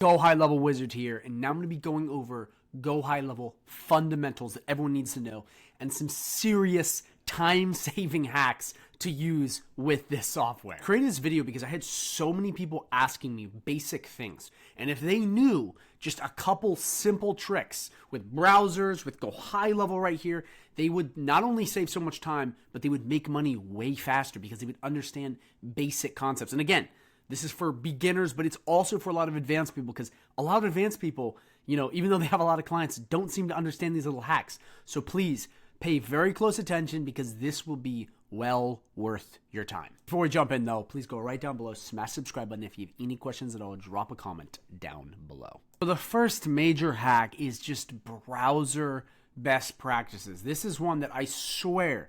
Go High Level Wizard here, and now I'm going to be going over Go High Level fundamentals that everyone needs to know and some serious time-saving hacks to use with this software. I created this video because I had so many people asking me basic things, and if they knew just a couple simple tricks with browsers, with Go High Level right here, they would not only save so much time, but they would make money way faster because they would understand basic concepts. And again, this is for beginners, but it's also for a lot of advanced people because a lot of advanced people, even though they have a lot of clients, don't seem to understand these little hacks. So please pay very close attention because this will be well worth your time. Before we jump in though, please go right down below, smash the subscribe button. If you have any questions at all, drop a comment down below. So the first major hack is just browser best practices. This is one that I swear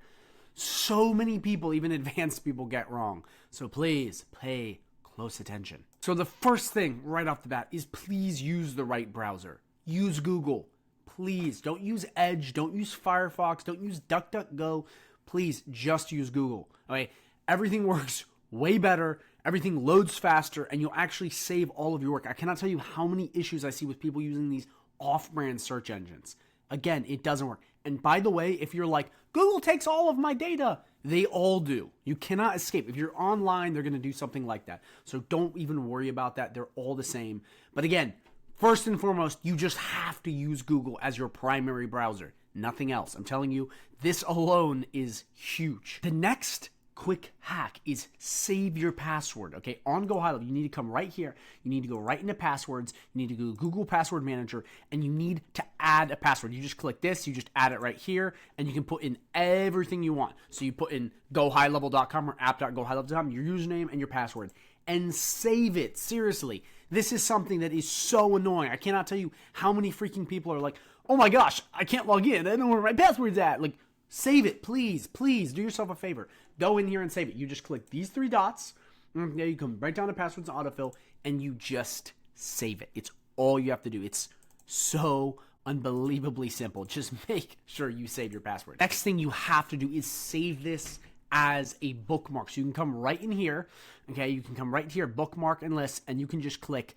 so many people, even advanced people, get wrong. So please pay close attention. So the first thing right off the bat is please use the right browser. Use Google. Please don't use Edge. Don't use Firefox. Don't use DuckDuckGo. Please just use Google. Okay, everything works way better. Everything loads faster, and you'll actually save all of your work. I cannot tell you how many issues I see with people using these off-brand search engines. Again, it doesn't work. And by the way, if you're like, Google takes all of my data, they all do. You cannot escape. If you're online, they're going to do something like that. So don't even worry about that. They're all the same. But again, first and foremost, you just have to use Google as your primary browser. Nothing else. I'm telling you, this alone is huge. The next quick hack is save your password. Okay, on Go High Level, you need to come right here. You need to go right into passwords. You need to go to Google Password Manager, and you need to add a password. You just click this, you just add it right here, and you can put in everything you want. So you put in GoHighlevel.com or app.gohighlevel.com, your username and your password, and save it. Seriously, this is something that is so annoying. I cannot tell you how many freaking people are like, oh my gosh, I can't log in. I don't know where my password's at. Like, save it, please. Please do yourself a favor. Go in here and save it. You just click these three dots. There you come right down to passwords and autofill, and you just save it. It's all you have to do. It's so unbelievably simple. Just make sure you save your password. Next thing you have to do is save this as a bookmark. So you can come right in here. Okay, you can come right here, bookmark and list, and you can just click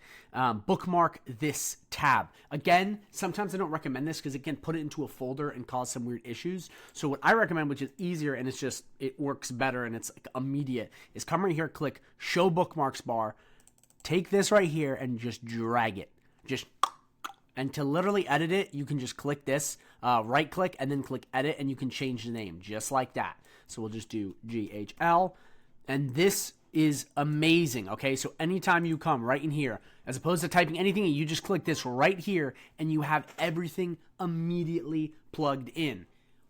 bookmark this tab. Again, sometimes I don't recommend this because it can put it into a folder and cause some weird issues. So what I recommend, which is easier and it works better and it's like immediate, is come right here, click show bookmarks bar, take this right here and just drag it. And to literally edit it, you can just click this, right click, and then click edit, and you can change the name just like that. So we'll just do GHL, and this is amazing, okay? So anytime you come right in here, as opposed to typing anything, you just click this right here, and you have everything immediately plugged in.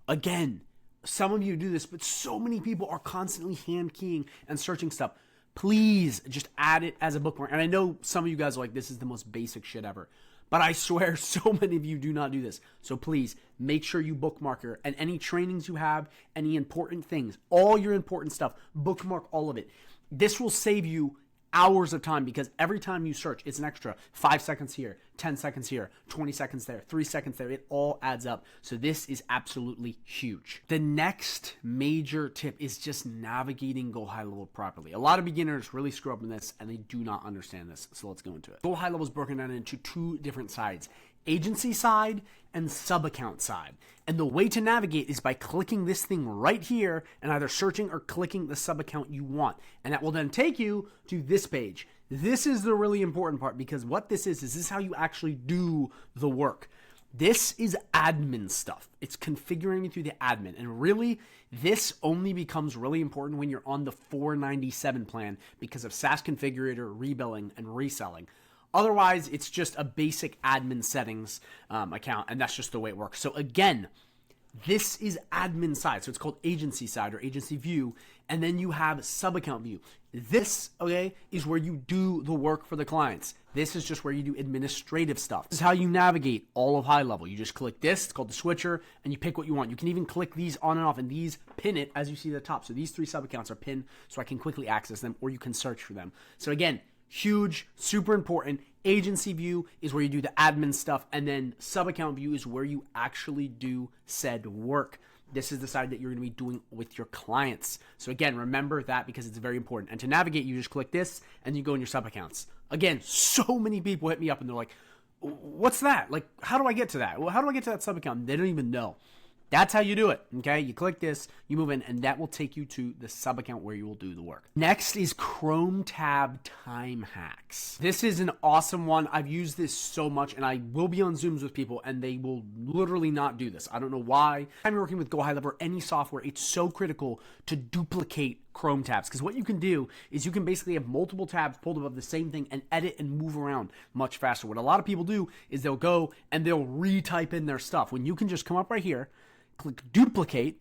Again, some of you do this, but so many people are constantly hand keying and searching stuff. Please just add it as a bookmark. And I know some of you guys are like, this is the most basic shit ever. But I swear so many of you do not do this. So please make sure you bookmark her, and any trainings you have, any important things, all your important stuff, bookmark all of it. This will save you hours of time because every time you search, it's an extra 5 seconds here, 10 seconds here, 20 seconds there, 3 seconds there. It all adds up. So this is absolutely huge. The next major tip is just navigating Go High Level properly. A lot of beginners really screw up in this and they do not understand this. So let's go into it. Go High Level is broken down into two different sides: agency side and sub-account side. And the way to navigate is by clicking this thing right here and either searching or clicking the sub-account you want. And that will then take you to this page. This is the really important part because what this is how you actually do the work. This is admin stuff. It's configuring it through the admin. And really, this only becomes really important when you're on the $497 plan because of SaaS Configurator, rebilling, and reselling. Otherwise, it's just a basic admin settings account, and that's just the way it works. So again, this is admin side. So it's called agency side or agency view, and then you have sub-account view. This, okay, is where you do the work for the clients. This is just where you do administrative stuff. This is how you navigate all of High Level. You just click this, it's called the switcher, and you pick what you want. You can even click these on and off, and these pin it as you see at the top. So these three sub-accounts are pinned so I can quickly access them, or you can search for them. So again, huge, super important. Agency view is where you do the admin stuff, and then sub-account view is where you actually do said work. This is the side that you're going to be doing with your clients. So again, remember that because it's very important. And to navigate, you just click this and you go in your sub accounts. Again, so many people hit me up and they're like, what's that? Like, how do I get to that? Well, how do I get to that sub account? They don't even know. That's how you do it, okay? You click this, you move in, and that will take you to the sub account where you will do the work. Next is Chrome tab time hacks. This is an awesome one. I've used this so much, and I will be on Zooms with people, and they will literally not do this. I don't know why. Anytime you're working with GoHighlevel or any software, it's so critical to duplicate Chrome tabs, because what you can do is you can basically have multiple tabs pulled above the same thing and edit and move around much faster. What a lot of people do is they'll go and they'll retype in their stuff when you can just come up right here, click duplicate,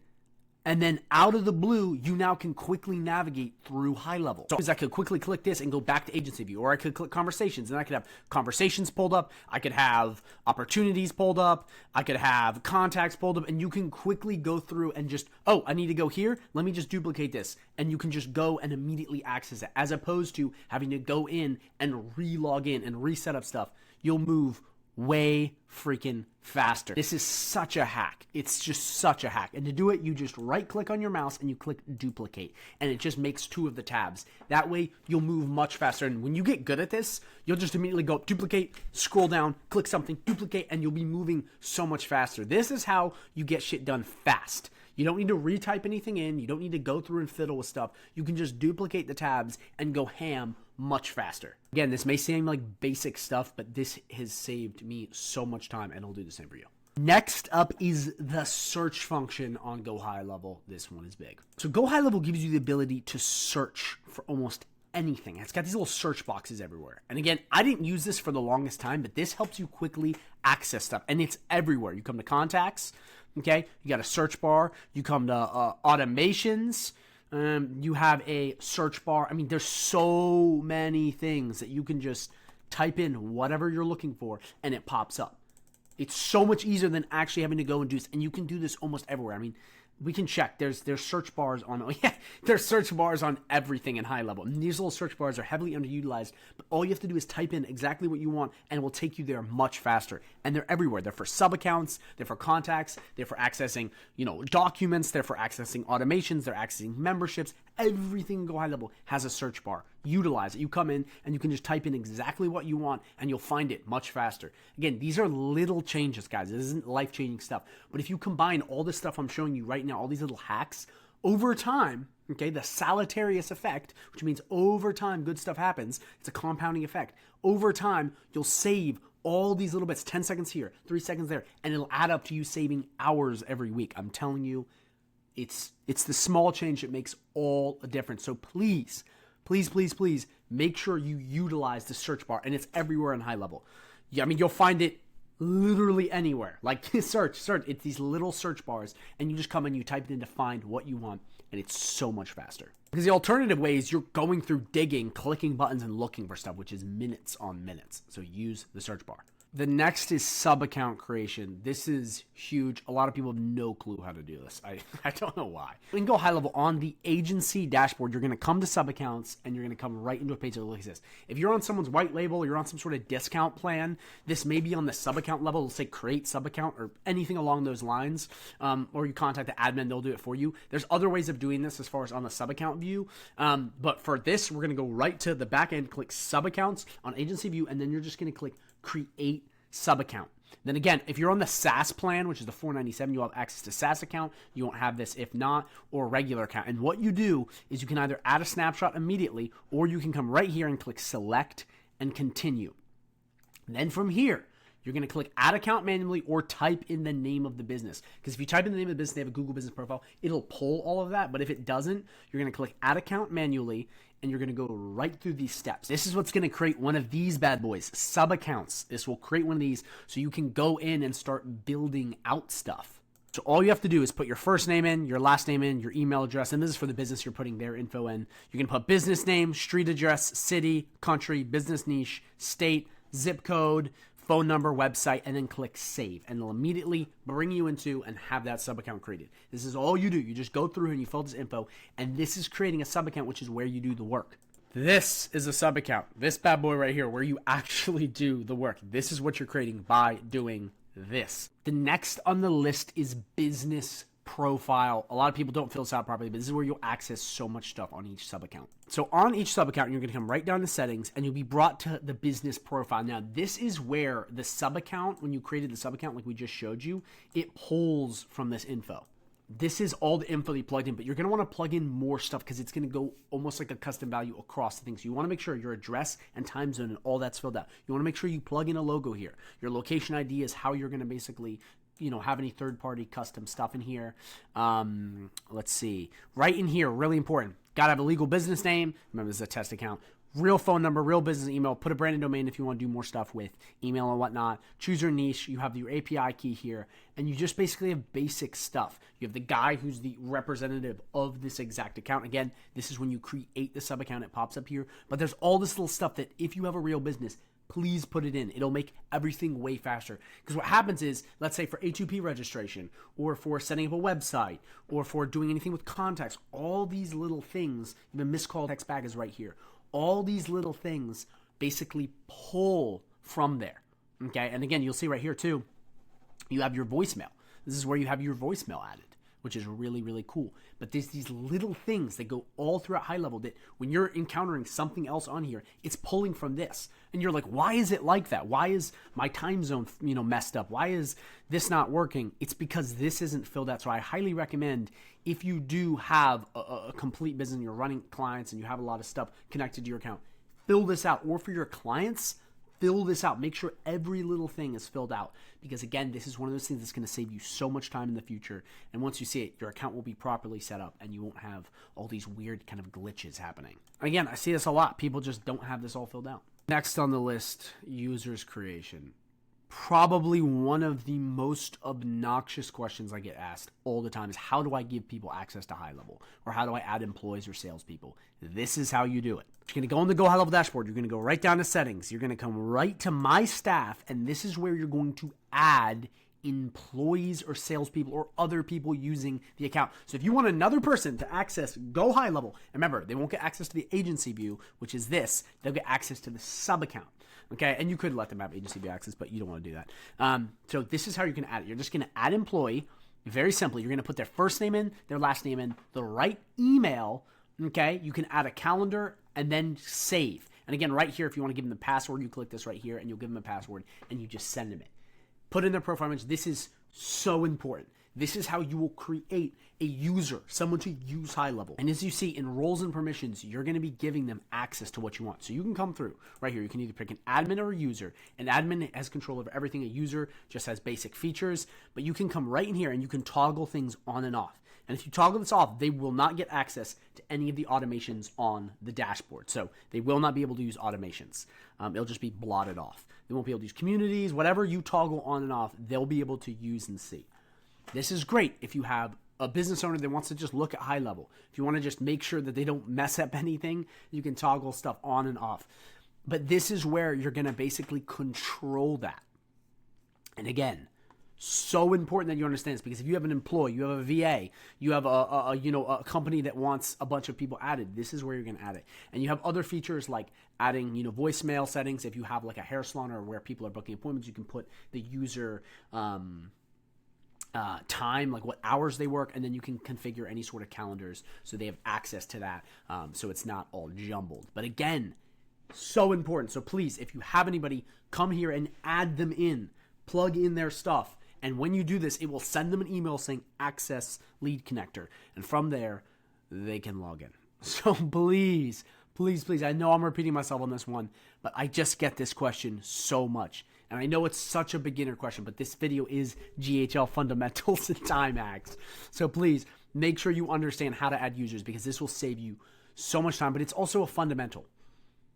and then out of the blue, you now can quickly navigate through HighLevel. So I could quickly click this and go back to agency view, or I could click conversations and I could have conversations pulled up. I could have opportunities pulled up. I could have contacts pulled up, and you can quickly go through and just, oh, I need to go here. Let me just duplicate this. And you can just go and immediately access it, as opposed to having to go in and re-log in and reset up stuff. You'll move way freaking faster. This is such a hack. It's just such a hack. And to do it, you just right click on your mouse and you click duplicate, and it just makes 2 of the tabs. That way you'll move much faster. And when you get good at this, you'll just immediately go duplicate, scroll down, click something, duplicate, and you'll be moving so much faster. This is how you get shit done fast. You don't need to retype anything in. You don't need to go through and fiddle with stuff. You can just duplicate the tabs and go ham much faster. Again, this may seem like basic stuff, but this has saved me so much time, and it'll do the same for you. Next up is the search function on GoHighlevel. This one is big. So GoHighlevel gives you the ability to search for almost anything. It's got these little search boxes everywhere. And again, I didn't use this for the longest time, but this helps you quickly access stuff, and it's everywhere. You come to contacts, okay? You got a search bar. You come to automations. You have a search bar. I mean, there's so many things that you can just type in whatever you're looking for, and it pops up. It's so much easier than actually having to go and do this, and you can do this almost everywhere. I mean, we can check. There's search bars on, oh yeah, there's search bars on everything in HighLevel. And these little search bars are heavily underutilized, but all you have to do is type in exactly what you want, and it will take you there much faster. And they're everywhere. They're for sub accounts, they're for contacts, they're for accessing, documents, they're for accessing automations, they're accessing memberships. Everything in GoHighlevel has a search bar. Utilize it. You come in and you can just type in exactly what you want, and you'll find it much faster. Again, these are little changes, guys. This isn't life-changing stuff. But if you combine all this stuff I'm showing you right now, all these little hacks, over time, okay, the salutarious effect, which means over time good stuff happens. It's a compounding effect. Over time, you'll save all these little bits, 10 seconds here, 3 seconds there, and it'll add up to you saving hours every week. I'm telling you, it's the small change that makes all a difference. So please, make sure you utilize the search bar, and it's everywhere on HighLevel. Yeah, I mean, you'll find it literally anywhere. Like search. It's these little search bars, and you just come and you type it in to find what you want, and it's so much faster. Because the alternative way is you're going through digging, clicking buttons, and looking for stuff, which is minutes on minutes. So use the search bar. The next is sub-account creation. This is huge. A lot of people have no clue how to do this. I don't know why. We can go HighLevel on the agency dashboard. You're going to come to sub-accounts, and you're going to come right into a page that looks like this. If you're on someone's white label, or you're on some sort of discount plan, this may be on the sub-account level. It'll say create sub-account or anything along those lines. Or you contact the admin, they'll do it for you. There's other ways of doing this as far as on the sub-account view. But for this, we're going to go right to the back end, click sub-accounts on agency view, and then you're just going to click create sub-account. Then again, if you're on the SaaS plan, which is the $497, you'll have access to SaaS account. You won't have this if not, or regular account. And what you do is you can either add a snapshot immediately, or you can come right here and click select and continue. Then from here, you're going to click add account manually or type in the name of the business. Because if you type in the name of the business, they have a Google business profile, it'll pull all of that. But if it doesn't, you're going to click add account manually, and you're going to go right through these steps. This is what's going to create one of these bad boys, sub accounts. This will create one of these so you can go in and start building out stuff. So all you have to do is put your first name in, your last name in, your email address, and this is for the business you're putting their info in. You can put business name, street address, city, country, business niche, state, zip code, phone number, website, and then click save, and it'll immediately bring you into and have that sub account created. This is all you do. You just go through and you fill this info, and this is creating a sub account, which is where you do the work. This is a sub account. This bad boy right here, where you actually do the work. This is what you're creating by doing this. The next on the list is business profile. A lot of people don't fill this out properly, but this is where you'll access so much stuff on each sub account. So on each sub account, you're going to come right down to settings and you'll be brought to the business profile. Now, this is where the sub account, when you created the sub account like we just showed you, it pulls from this info. This is all the info that you plugged in, but you're going to want to plug in more stuff because it's going to go almost like a custom value across the thing. So you want to make sure your address and time zone and all that's filled out. You want to make sure you plug in a logo here. Your location ID is how you're going to basically, have any third-party custom stuff in here. Let's see. Right in here, really important. Got to have a legal business name. Remember, this is a test account. Real phone number, real business email. Put a branded domain if you want to do more stuff with email and whatnot. Choose your niche. You have your API key here. And you just basically have basic stuff. You have the guy who's the representative of this exact account. Again, this is when you create the sub account. It pops up here. But there's all this little stuff that if you have a real business, please put it in. It'll make everything way faster. Because what happens is, let's say for A2P registration, or for setting up a website, or for doing anything with contacts, all these little things, even miscalled text bag is right here. All these little things basically pull from there. Okay, and again, you'll see right here too, you have your voicemail. This is where you have your voicemail added, which is really, really cool. But there's these little things that go all throughout high level that when you're encountering something else on here, it's pulling from this. And you're like, why is it like that? Why is my time zone, messed up? Why is this not working? It's because this isn't filled out. So I highly recommend, if you do have a complete business and you're running clients and you have a lot of stuff connected to your account, fill this out. Or for your clients, fill this out. Make sure every little thing is filled out. Because again, this is one of those things that's going to save you so much time in the future. And once you see it, your account will be properly set up and you won't have all these weird kind of glitches happening. And again, I see this a lot. People just don't have this all filled out. Next on the list, users creation. Probably one of the most obnoxious questions I get asked all the time is, how do I give people access to high level? Or how do I add employees or salespeople? This is how you do it. You're going to go on the Go High Level dashboard. You're going to go right down to settings. You're going to come right to my staff, and this is where you're going to add employees or salespeople or other people using the account. So if you want another person to access Go High Level, remember, they won't get access to the agency view, which is this. They'll get access to the sub account. Okay, and you could let them have agency view access, but you don't want to do that. So this is how you're going to add it. You're just going to add employee. Very simply, you're going to put their first name in, their last name in, the right email. Okay, you can add a calendar and then save. And again, right here, if you want to give them the password, you click this right here and you'll give them a password and you just send them it. Put in their profile image. This is so important. This is how you will create a user, someone to use high level. And as you see in roles and permissions, you're going to be giving them access to what you want. So you can come through right here. You can either pick an admin or a user. An admin has control over everything. A user just has basic features, but you can come right in here and you can toggle things on and off. And if you toggle this off, they will not get access to any of the automations on the dashboard. So they will not be able to use automations. It'll just be blotted off. They won't be able to use communities, whatever you toggle on and off, they'll be able to use and see. This is great if you have a business owner that wants to just look at high level. If you want to just make sure that they don't mess up anything, you can toggle stuff on and off. But this is where you're going to basically control that. And again, so important that you understand this, because if you have an employee, you have a VA, you have a company that wants a bunch of people added, this is where you're going to add it. And you have other features like adding, voicemail settings. If you have like a hair salon or where people are booking appointments, you can put the user time, like what hours they work, and then you can configure any sort of calendars so they have access to that, so it's not all jumbled. But again, so important. So please, if you have anybody, come here and add them in, plug in their stuff. And when you do this, it will send them an email saying access LeadConnector. And from there, they can log in. So please, please, please, I know I'm repeating myself on this one, but I just get this question so much. And I know it's such a beginner question, but this video is GHL fundamentals and time hacks. So please make sure you understand how to add users, because this will save you so much time, but it's also a fundamental.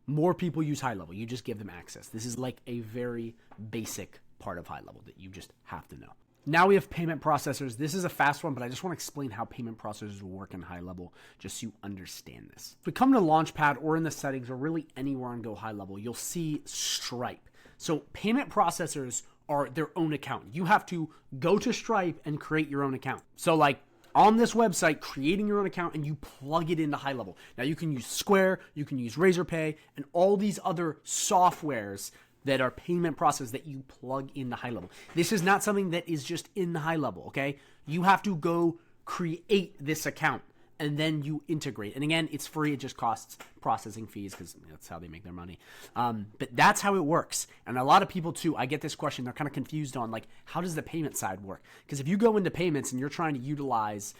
More people use high level. You just give them access. This is like a very basic part of high level that you just have to know. Now we have payment processors. This is a fast one, but I just want to explain how payment processors work in high level just so you understand this. If we come to Launchpad or in the settings or really anywhere on Go High Level, you'll see Stripe. So payment processors are their own account. You have to go to Stripe and create your own account. So like on this website, creating your own account, and you plug it into high level. Now you can use Square, you can use Razorpay, and all these other softwares that are payment processors that you plug in the high level. This is not something that is just in the high level, okay? You have to go create this account, and then you integrate. And again, it's free. It just costs processing fees because that's how they make their money. But that's how it works. And a lot of people too, I get this question, they're kind of confused on like, how does the payment side work? Because if you go into payments and you're trying to utilize,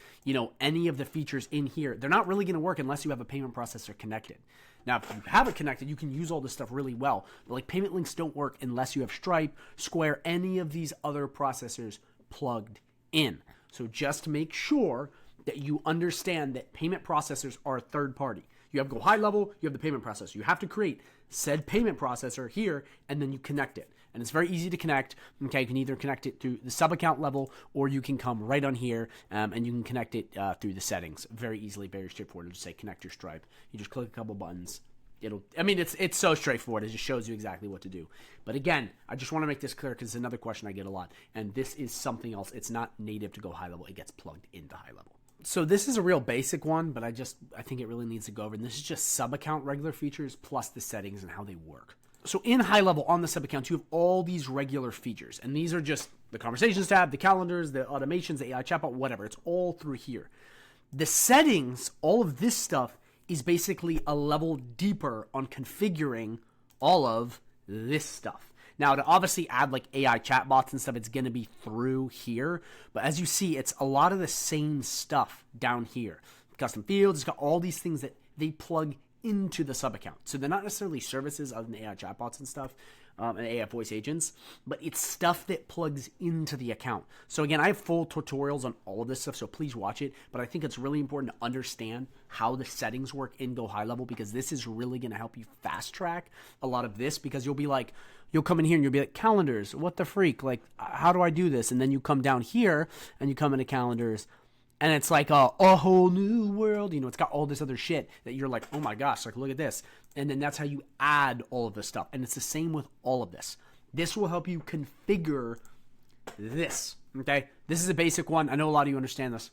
any of the features in here, they're not really going to work unless you have a payment processor connected. Now, if you have it connected, you can use all this stuff really well. But like payment links don't work unless you have Stripe, Square, any of these other processors plugged in. So just make sure that you understand that payment processors are a third party. You have GoHighlevel, you have the payment processor. You have to create said payment processor here, and then you connect it. And it's very easy to connect. Okay, you can either connect it through the sub-account level, or you can come right on here, and you can connect it through the settings. Very easily, very straightforward. It'll just say connect your Stripe. You just click a couple buttons. It's so straightforward. It just shows you exactly what to do. But again, I just want to make this clear because it's another question I get a lot. And this is something else. It's not native to GoHighlevel. It gets plugged into HighLevel. So this is a real basic one, but I think it really needs to go over. And this is just sub-account regular features plus the settings and how they work. So in HighLevel on the sub-account, you have all these regular features. And these are just the conversations tab, the calendars, the automations, the AI chatbot, whatever. It's all through here. The settings, all of this stuff is basically a level deeper on configuring all of this stuff. Now, to obviously add like AI chatbots and stuff, it's going to be through here. But as you see, it's a lot of the same stuff down here. Custom fields, it's got all these things that they plug into the sub-account. So they're not necessarily services other than AI chatbots and stuff, and AI voice agents, but it's stuff that plugs into the account. So again, I have full tutorials on all of this stuff, so please watch it. But I think it's really important to understand how the settings work in GoHighlevel, because this is really going to help you fast track a lot of this, because you'll come in here and you'll be like, calendars, what the freak? Like, how do I do this? And then you come down here and you come into calendars, and it's like a whole new world. It's got all this other shit that you're like, oh my gosh, like look at this. And then that's how you add all of this stuff. And it's the same with all of this. This will help you configure this, okay? This is a basic one. I know a lot of you understand this,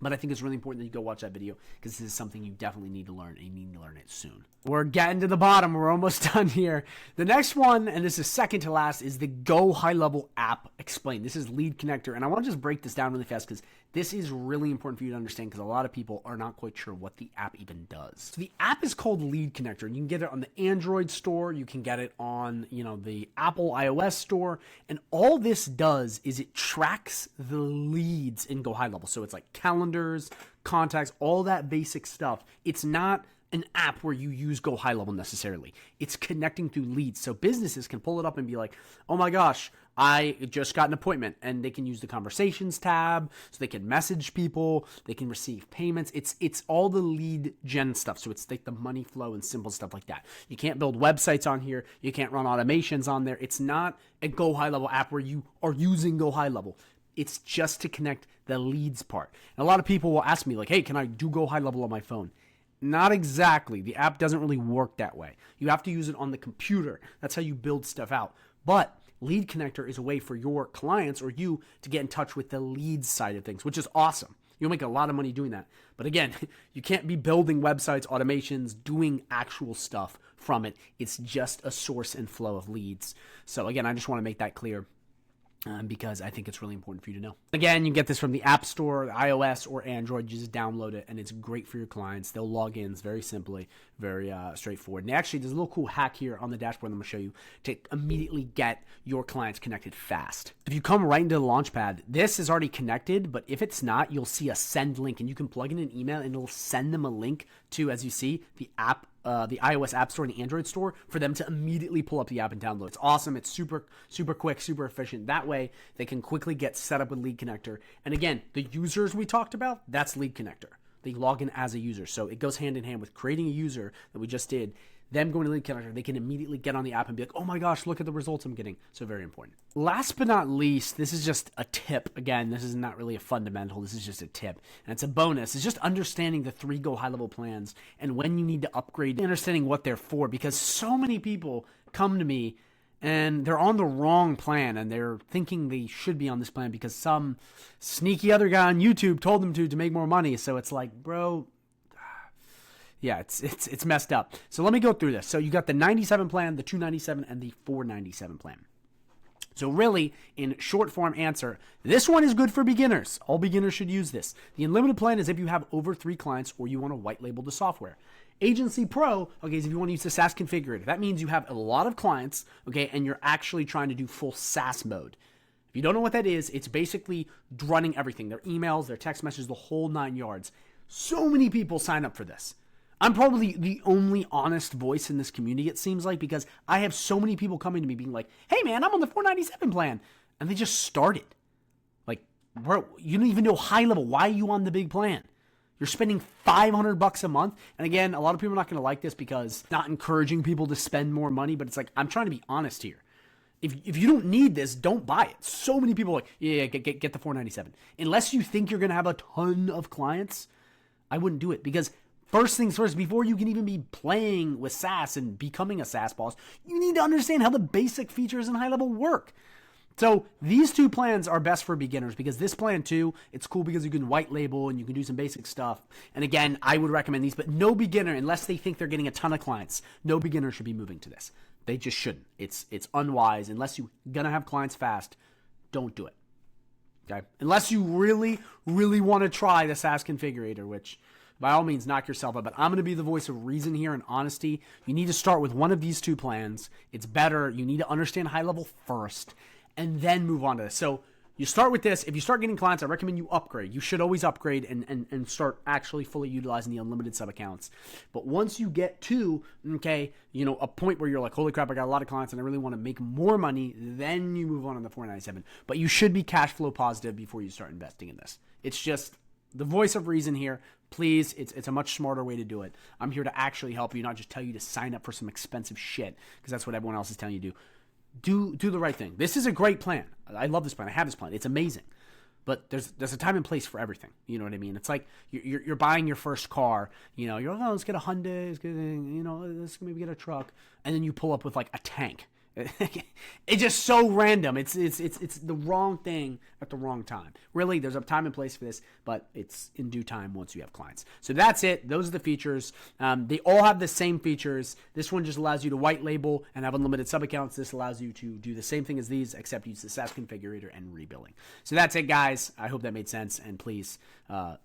but I think it's really important that you go watch that video, because this is something you definitely need to learn, and you need to learn it soon. We're getting to the bottom. We're almost done here. The next one, and this is second to last, is the GoHighlevel app explained. This is LeadConnector, and I want to just break this down really fast because this is really important for you to understand, because a lot of people are not quite sure what the app even does. So the app is called LeadConnector, and you can get it on the Android store. You can get it on, the Apple iOS store, and all this does is it tracks the leads in GoHighlevel. So it's like calendars, contacts, all that basic stuff. It's not an app where you use GoHighlevel necessarily. It's connecting through leads. So businesses can pull it up and be like, oh my gosh, I just got an appointment, and they can use the conversations tab, so they can message people, they can receive payments. It's all the lead gen stuff. So it's like the money flow and simple stuff like that. You can't build websites on here. You can't run automations on there. It's not a GoHighlevel app where you are using GoHighlevel. It's just to connect the leads part. And a lot of people will ask me like, hey, can I do GoHighlevel on my phone? Not exactly. The app doesn't really work that way. You have to use it on the computer. That's how you build stuff out. But LeadConnector is a way for your clients or you to get in touch with the leads side of things, which is awesome. You'll make a lot of money doing that. But again, you can't be building websites, automations, doing actual stuff from it. It's just a source and flow of leads. So again, I just want to make that clear. Because I think it's really important for you to know. Again, you get this from the App Store, iOS or Android. You just download it, and it's great for your clients. They'll log in very simply, very straightforward. And actually, there's a little cool hack here on the dashboard I'm going to show you to immediately get your clients connected fast. If you come right into the Launchpad, this is already connected, but if it's not, you'll see a send link, and you can plug in an email, and it'll send them a link to, as you see, the app. The iOS App Store and the Android Store for them to immediately pull up the app and download. It's awesome. It's super quick, super efficient. That way, they can quickly get set up with LeadConnector. And again, the users we talked about, that's LeadConnector. They log in as a user. So it goes hand in hand with creating a user that we just did. Them going to LeadConnector, they can immediately get on the app and be like, oh my gosh, look at the results I'm getting. So very important. Last but not least, this is just a tip. Again, this is not really a fundamental. This is just a tip. And it's a bonus. It's just understanding the 3 GoHighlevel plans and when you need to upgrade, understanding what they're for. Because so many people come to me and they're on the wrong plan and they're thinking they should be on this plan because some sneaky other guy on YouTube told them to make more money. So it's like, bro, yeah, it's messed up. So let me go through this. So you got the 97 plan, the 297, and the 497 plan. So really, in short form answer, this one is good for beginners. All beginners should use this. The unlimited plan is if you have over 3 clients or you want to white label the software. Agency Pro, okay, is if you want to use the SaaS configurator. That means you have a lot of clients, okay, and you're actually trying to do full SaaS mode. If you don't know what that is, it's basically running everything. Their emails, their text messages, the whole 9 yards. So many people sign up for this. I'm probably the only honest voice in this community, it seems like, because I have so many people coming to me being like, hey man, I'm on the $497 plan. And they just started. Like, bro, you don't even know high level. Why are you on the big plan? You're spending $500 a month. And again, a lot of people are not going to like this because it's not encouraging people to spend more money, but it's like, I'm trying to be honest here. If you don't need this, don't buy it. So many people are like, yeah, get the $497. Unless you think you're going to have a ton of clients, I wouldn't do it because first things first, before you can even be playing with SaaS and becoming a SaaS boss, you need to understand how the basic features in high level work. So these 2 plans are best for beginners because this plan too, it's cool because you can white label and you can do some basic stuff. And again, I would recommend these, but no beginner, unless they think they're getting a ton of clients, no beginner should be moving to this. They just shouldn't. It's unwise. Unless you're going to have clients fast, don't do it. Okay? Unless you really, really want to try the SaaS configurator, which by all means, knock yourself out. But I'm going to be the voice of reason here and honesty. You need to start with one of these 2 plans. It's better. You need to understand high level first and then move on to this. So you start with this. If you start getting clients, I recommend you upgrade. You should always upgrade and start actually fully utilizing the unlimited sub accounts. But once you get to, okay, a point where you're like, holy crap, I got a lot of clients and I really want to make more money, then you move on the $497. But you should be cash flow positive before you start investing in this. It's just the voice of reason here. Please, it's a much smarter way to do it. I'm here to actually help you, not just tell you to sign up for some expensive shit because that's what everyone else is telling you to do. Do the right thing. This is a great plan. I love this plan. I have this plan. It's amazing. But there's a time and place for everything. You know what I mean? It's like you're buying your first car. You're like, oh, let's get a Hyundai. Let's maybe get a truck. And then you pull up with like a tank. It's just so random. It's the wrong thing at the wrong time. Really, there's a time and place for this, but it's in due time once you have clients. So that's it. Those are the features. They all have the same features. This one just allows you to white label and have unlimited sub accounts. This allows you to do the same thing as these, except use the SaaS configurator and rebilling. So that's it, guys. I hope that made sense, and please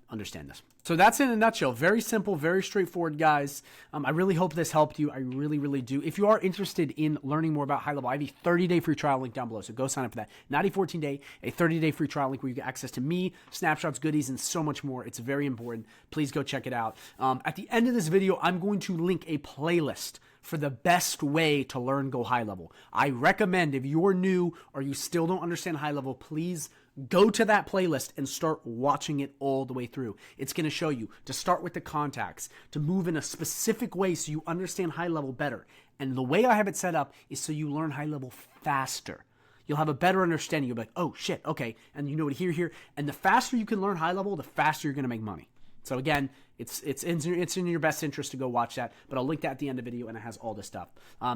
understand this. So that's it in a nutshell. Very simple, very straightforward, guys. I really hope this helped you. I really, really do. If you are interested in learning more about high level, I have a 30-day free trial link down below. So go sign up for that. Not a 14-day, a 30-day free trial link where you get access to me, snapshots, goodies, and so much more. It's very important. Please go check it out. At the end of this video, I'm going to link a playlist for the best way to learn Go High Level. I recommend if you're new or you still don't understand high level, please go to that playlist and start watching it all the way through. It's going to show you to start with the contacts, to move in a specific way so you understand high level better. And the way I have it set up is so you learn high level faster. You'll have a better understanding. You'll be like, oh shit, okay. And you know what, here. And the faster you can learn high level, the faster you're going to make money. So again, it's in your best interest to go watch that, but I'll link that at the end of the video and it has all this stuff.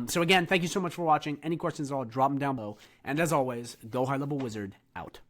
So again, thank you so much for watching. Any questions at all, drop them down below. And as always, Go High Level Wizard out.